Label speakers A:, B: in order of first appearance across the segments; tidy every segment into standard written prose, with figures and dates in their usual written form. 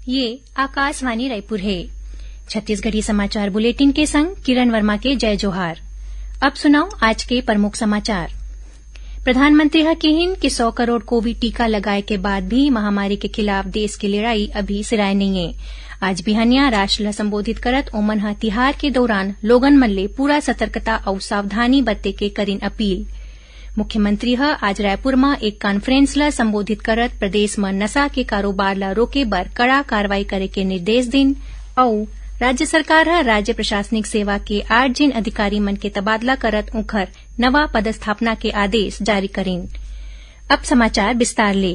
A: ये आकाशवाणी रायपुर है। छत्तीसगढ़ी समाचार बुलेटिन के संग किरण वर्मा के जय जोहार। अब सुनाओ आज के प्रमुख समाचार। प्रधानमंत्री ह कहिन कि 100 करोड़ कोविड टीका लगाए के बाद भी महामारी के खिलाफ देश की लड़ाई अभी सिराए नहीं है। आज बिहनिया राष्ट्र ल संबोधित करत ओमन ह तिहार के दौरान लोगन मन ले पूरा सतर्कता अउ सावधानी बरते के करिन अपील। मुख्यमंत्री ह आज रायपुर म एक कॉन्फ्रेंस ल संबोधित करत प्रदेश म नशा के कारोबार ल रोके बर कड़ा कार्रवाई करे के निर्देश दिन अउ राज्य सरकार ह राज्य प्रशासनिक सेवा के 8 जिन अधिकारी मन के तबादला करत ओखर नवा पदस्थापना के आदेश जारी करिन। अब समाचार विस्तार ले।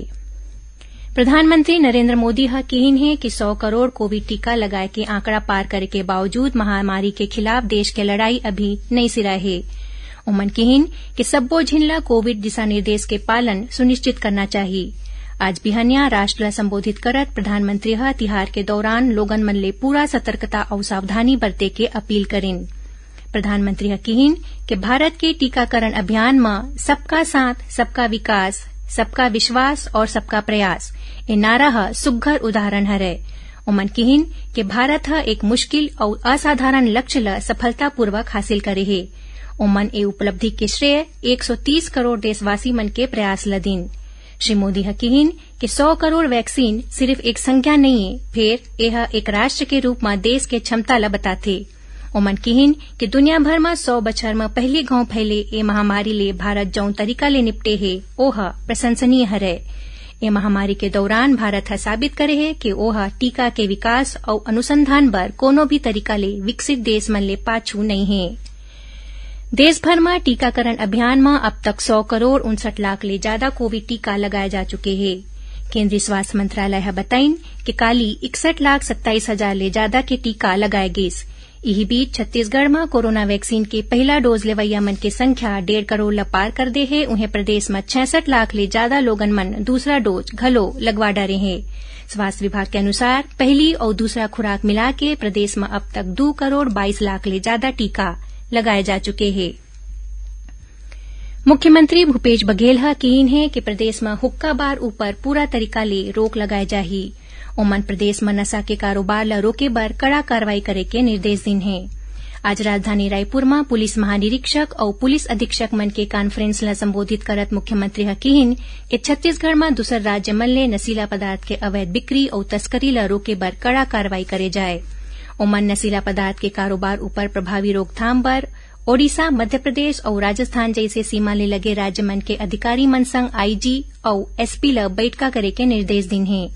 A: प्रधानमंत्री नरेंद्र मोदी ह कहिन है कि 100 करोड़ कोविड टीका लगाए के आंकड़ा पार करे के बावजूद महामारी के खिलाफ देश के लड़ाई अभी नहीं सिराए है। ओमन कहिन कि सब्बो झिन ल कोविड दिशा निर्देश के पालन सुनिश्चित करना चाहिए। आज बिहनिया राष्ट्र ल संबोधित करत प्रधानमंत्री ह तिहार के दौरान लोगन मन ले पूरा सतर्कता अउ सावधानी बरते के अपील करिन। प्रधानमंत्री ह कहिन कि भारत के टीकाकरण अभियान म सबका साथ सबका विकास, सबका विश्वास और सबका प्रयास ए नारा ह सुघ्घर उदाहरण हरय। ओमन कहिन कि भारत ह एक मुश्किल अउ असाधारण लक्ष्य ल सफलतापूर्वक हासिल करे हे। ओमन ए उपलब्धि के श्रेय 130 करोड़ देशवासी मन के प्रयास ल दिन। श्री मोदी ह कहिन कि 100 करोड़ वैक्सीन सिर्फ एक संख्या नहीं है, फेर एह एक राष्ट्र के रूप म देश के क्षमता ल बताथे। ओमन कहिन कि दुनिया भर म 100 बछर म पहली घाव फैले ए महामारी ले भारत जौन तरीका ले निपटे हे ओह प्रशंसनीय हरय। ए महामारी के दौरान भारत ह साबित करे हे कि ओह टीका के विकास अउ अनुसंधान बर कोनो भी तरीका ले विकसित देश मन ले पाछू नहीं है। देशभर में टीकाकरण अभियान में अब तक 100 करोड़ 59 लाख ले ज्यादा कोविड टीका लगाए जा चुके हैं। केंद्रीय स्वास्थ्य मंत्रालय है बताइन कि काली 61,27,000 ले ज्यादा के टीका लगाए गेस। यही बीच छत्तीसगढ़ में कोरोना वैक्सीन के पहला डोज लेवैया मन के संख्या 1.5 करोड़ ल पार कर दे है। उन्हें प्रदेश में 66 लाख ले ज्यादा लोगन मन दूसरा डोज घलो लगवा डारे हैं। स्वास्थ्य विभाग के अनुसार पहली और दूसरा खुराक मिला के प्रदेश में अब तक 2 करोड़ 22 लाख ले ज्यादा टीका लगाए जा चुके हैं। मुख्यमंत्री भूपेश बघेल ह कहिन है कि प्रदेश में हुक्का बार ऊपर पूरा तरीका ले रोक लगाए जाही। ओमन प्रदेश में नशा के कारोबार ल रोके बर कड़ा कार्रवाई करे के निर्देश दिन है। आज राजधानी रायपुर में पुलिस महानिरीक्षक और पुलिस अधीक्षक मन के कॉन्फ्रेंस ल संबोधित करत मुख्यमंत्री ह कहिन कि छत्तीसगढ़ में दूसर राज्य मन ले नशीला पदार्थ के अवैध बिक्री और तस्करी ल रोके बर कड़ा कार्रवाई करे जाए। ओमन नशीला पदार्थ के कारोबार ऊपर प्रभावी रोकथाम बर ओडिशा, मध्य प्रदेश और राजस्थान जैसे सीमा ले लगे राज्य मन के अधिकारी मन संग आईजी और एसपी ल बैठका करे के निर्देश दिन है।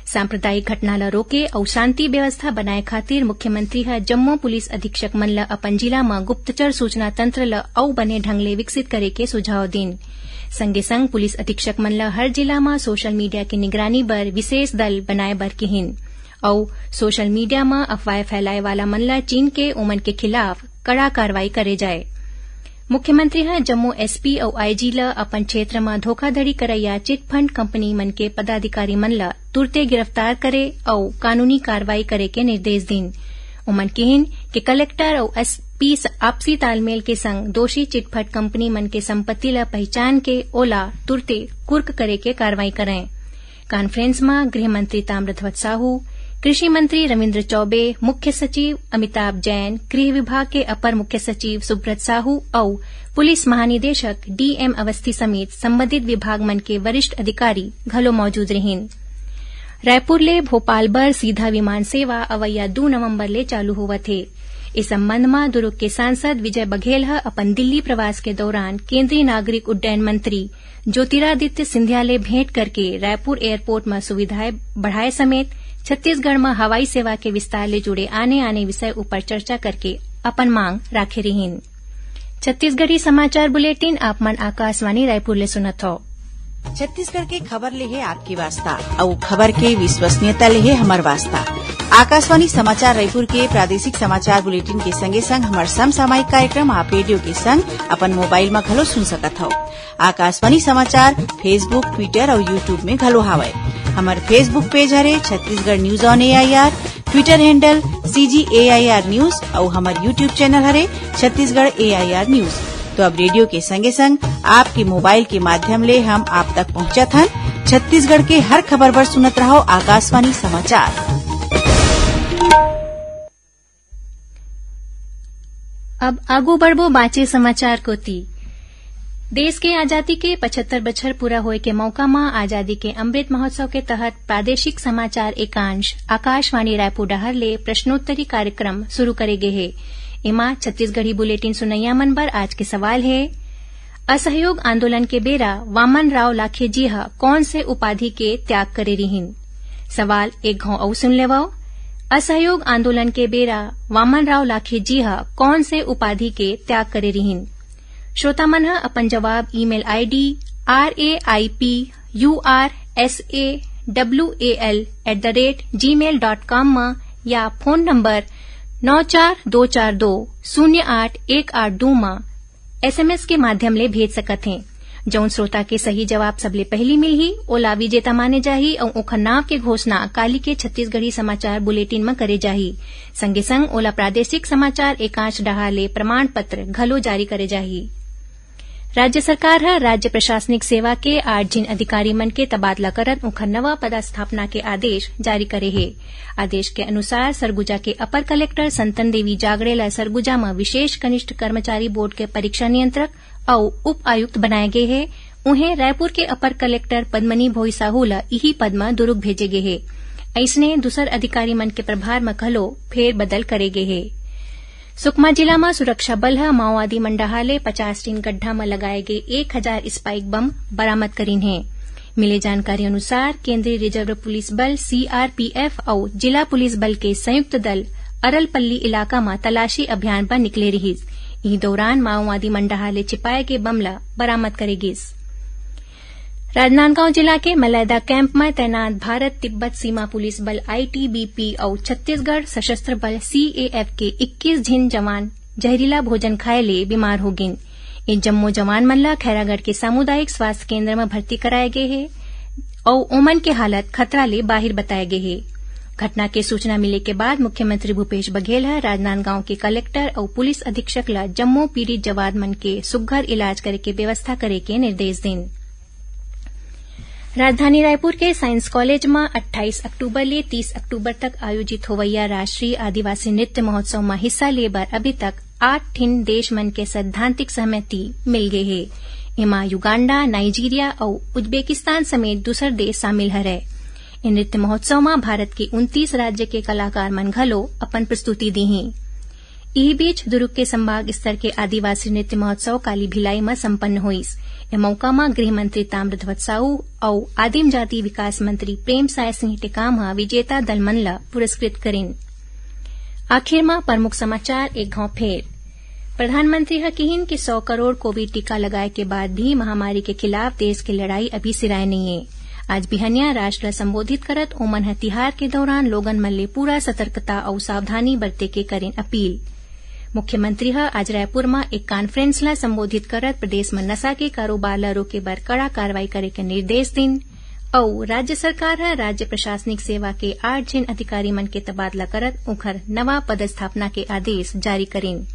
A: सांप्रदायिक घटना ल रोके और शांति व्यवस्था बनाए खातिर मुख्यमंत्री ह जम्मू पुलिस अधीक्षक मन ल अपन जिला में गुप्तचर सूचना तंत्र ल अउ बने ढंग ले विकसित करे के सुझाव दिन। संगे संग पुलिस अधीक्षक मन ल हर जिला में सोशल मीडिया की निगरानी बर विशेष दल बनाए बर कहिन और सोशल मीडिया में अफवाह फैलाए वाला मन ल चीन के ओमन के खिलाफ कड़ा कार्रवाई करे जाए। मुख्यमंत्री ह जम्मू एसपी और आईजी ल अपन क्षेत्र में धोखाधड़ी करैया चिटफंड कंपनी मन के पदाधिकारी मन ल तुरते गिरफ्तार करे और कानूनी कार्रवाई करे के निर्देश दिन। ओमन कहिन कि कलेक्टर और एसपी आपसी तालमेल के संग दोषी चिटफंड कंपनी मन के संपत्ति ल पहचान के ओला तुरते कुर्क करे के कार्रवाई करें। कॉन्फ्रेंस में गृह मंत्री ताम्रध्वज साहू, कृषि मंत्री रविन्द्र चौबे, मुख्य सचिव अमिताभ जैन, गृह विभाग के अपर मुख्य सचिव सुब्रत साहू और पुलिस महानिदेशक डीएम अवस्थी समेत संबंधित विभाग मन के वरिष्ठ अधिकारी घलो मौजूद रहिन। रायपुर ले भोपाल बर सीधा विमान सेवा अवैया 2 नवंबर ले चालू होवत है। इस संबंध में दुर्ग के सांसद विजय बघेल ह अपन दिल्ली प्रवास के दौरान केंद्रीय नागरिक उड्डयन मंत्री ज्योतिरादित्य सिंधिया ले भेंट करके रायपुर एयरपोर्ट में सुविधाएं बढ़ाए समेत छत्तीसगढ़ में हवाई सेवा के विस्तार ले जुड़े आने विषय ऊपर चर्चा करके अपन मांग राखे रहीन। छत्तीसगढ़ी समाचार बुलेटिन आप मन आकाशवाणी रायपुर ले सुनत हो।
B: छत्तीसगढ़ के खबर ले है आपकी वास्ता और खबर के विश्वसनीयता ले है हमर वास्ता। आकाशवाणी समाचार रायपुर के प्रादेशिक समाचार बुलेटिन के संगे संग हमार समसामयिक कार्यक्रम आप रेडियो के संग अपन मोबाइल में घलो सुन सकत हो। आकाशवाणी समाचार फेसबुक, ट्विटर और यूट्यूब में घलो हावय। हमार फेसबुक पेज हरे Chhattisgarh news on AIR, Twitter handle CGAIR news और हमार यूट्यूब चैनल हरे छत्तीसगढ़ AIR न्यूज। तो अब रेडियो के संगे संग आपके मोबाइल के माध्यम ले हम आप तक पहुंचत हन छत्तीसगढ़ के हर खबर पर सुनत रहो आकाशवाणी समाचार।
A: अब आगू बढ़बो बाँचे समाचार कोती। देश के आजादी के 75 बछर पूरा होए के मौका में आजादी के अमृत महोत्सव के तहत प्रादेशिक समाचार एकांश आकाशवाणी रायपुर डहर ले प्रश्नोत्तरी कार्यक्रम शुरू करे गे हे। एमा छत्तीसगढ़ी बुलेटिन सुनैया मन बर आज के सवाल है, असहयोग आंदोलन के बेरा वामन राव लाखेजी ह कौन से उपाधि के त्याग करे रिहिन। सवाल एक घाव अउ सुन लेवो। असहयोग आंदोलन के बेरा वामन राव लाखेजी ह कौन से उपाधि के त्याग करे रिहिन। श्रोता मन ह अपन जवाब ईमेल आईडी raipurwal@gmail.com म या फोन नंबर 9424208182 म एसएमएस के माध्यम ले भेज सकत हैं। जौन श्रोता के सही जवाब सबले पहली मिलही ओला विजेता माने जाही और ओखर नाव के घोषणा काली के छत्तीसगढ़ी समाचार बुलेटिन में करे जाही। संगे संग ओला प्रादेशिक समाचार एकांश डहा ले प्रमाण पत्र घलो जारी करे जाही। राज्य सरकार ह राज्य प्रशासनिक सेवा के 8 जिन अधिकारी मन के तबादला करत ओखर नवा पदस्थापना के आदेश जारी करे हे। आदेश के अनुसार सरगुजा के अपर कलेक्टर संतन देवी जागड़े ला सरगुजा में विशेष कनिष्ठ कर्मचारी बोर्ड के परीक्षा नियंत्रक और उप आयुक्त बनाए गए हे। उन्हें रायपुर के अपर कलेक्टर पद्मनी भोई साहू ला इही पद में दुरुग भेजे गे हे। ऐसने दूसर अधिकारी मन के प्रभार में घलो फेर बदल करे गे हे। सुकमा जिला में सुरक्षा बल ह माओवादी मंडाहा ले 50 टीन गड्ढा में लगाए गए 1000 स्पाइक बम बरामद करीन है। मिले जानकारी अनुसार केंद्रीय रिजर्व पुलिस बल सीआरपीएफ और जिला पुलिस बल के संयुक्त दल अरलपल्ली इलाका में तलाशी अभियान पर निकले रहिस। इस दौरान माओवादी मंडाहा ले छिपाए गए बम ला बरामद करे गिस। राजनांदगांव जिला के मलैदा कैंप में तैनात भारत तिब्बत सीमा पुलिस बल आईटीबीपी और छत्तीसगढ़ सशस्त्र बल सीएएफ के 21 जिन जवान जहरीला भोजन खाए ले बीमार हो गिन। इन जम्मो जवान मन ला खैरागढ़ के सामुदायिक स्वास्थ्य केंद्र में भर्ती कराए गए हे और ओमन के हालत खतरा ले बाहिर बताए गए हे। घटना के सूचना मिले के बाद मुख्यमंत्री भूपेश बघेल ह राजनांदगांव के कलेक्टर और पुलिस अधीक्षक ला जम्मो पीड़ित जवान मन के सुघ्घर इलाज करे के व्यवस्था करे के निर्देश दिन। राजधानी रायपुर के साइंस कॉलेज में 28 अक्टूबर ले 30 अक्टूबर तक आयोजित होवैया राष्ट्रीय आदिवासी नृत्य महोत्सव में हिस्सा ले बर अभी तक 8 ठिन देश मन के सैद्धांतिक सहमति मिल गए हे। एमा युगांडा, नाइजीरिया और उज्बेकिस्तान समेत दूसर देश शामिल हरे। इन नृत्य महोत्सव में भारत के 29 राज्य के कलाकार मन घलो अपन प्रस्तुति दीही। इही बीच दुर्ग के संभाग स्तर के आदिवासी नृत्य महोत्सव काली भिलाई में संपन्न हुईस। ए मौका में गृह मंत्री ताम्रध्वज साहू और आदिम जाति विकास मंत्री प्रेम साय सिंह टेकाम विजेता दल मन ला पुरस्कृत करीन। आखिर में प्रमुख समाचार एक घाव फेर। प्रधानमंत्री ह कहिन कि 100 करोड़ कोविड टीका लगाए के बाद भी महामारी के खिलाफ देश की लड़ाई अभी सिराए नहीं है। आज बिहनिया राष्ट्र ला संबोधित करत ओमन ह तिहार के दौरान लोगन मन ले पूरा सतर्कता और सावधानी बरते के करेन अपील। मुख्यमंत्री ह आज रायपुर में एक कॉन्फ्रेंस ला संबोधित करत प्रदेश में नशा के कारोबार ला रोके बर कड़ा कार्रवाई करे के निर्देश दिन और राज्य सरकार ह राज्य प्रशासनिक सेवा के 8 जिन अधिकारी मन के तबादला करत ओखर नवा पदस्थापना के आदेश जारी करीन।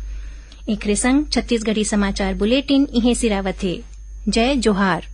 A: एकरे संग छत्तीसगढ़ी समाचार बुलेटिन इहे सिरावत हे। जय जोहार।